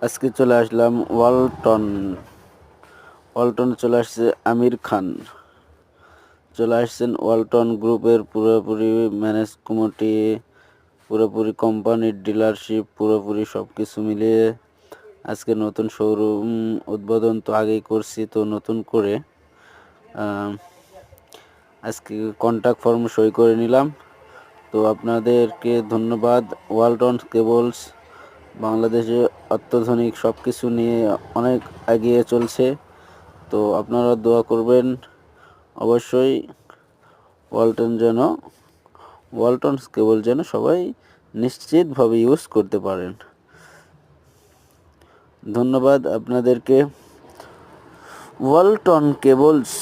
আজকে চলে আসলাম ওয়ালটন। ওয়ালটনে চলে আসছে আমির খান। চলে আসছেন ওয়ালটন গ্রুপের পুরোপুরি ম্যানেজ কমিটি, পুরোপুরি কোম্পানির ডিলারশিপ, পুরোপুরি সব কিছু মিলিয়ে আজকে নতুন শোরুম উদ্বোধন তো আগেই করছি, তো নতুন করে আজকে কন্ট্যাক্ট ফর্ম সই করে নিলাম। তো আপনাদেরকে ধন্যবাদ। ওয়ালটন কেবলস বাংলাদেশে অত্যাধুনিক সব কিছু নিয়ে অনেক এগিয়ে চলছে। তো আপনারা দোয়া করবেন অবশ্যই, ওয়ালটন কেবল যেন সবাই নিশ্চিতভাবে ইউজ করতে পারেন। ধন্যবাদ আপনাদেরকে। ওয়ালটন কেবলস।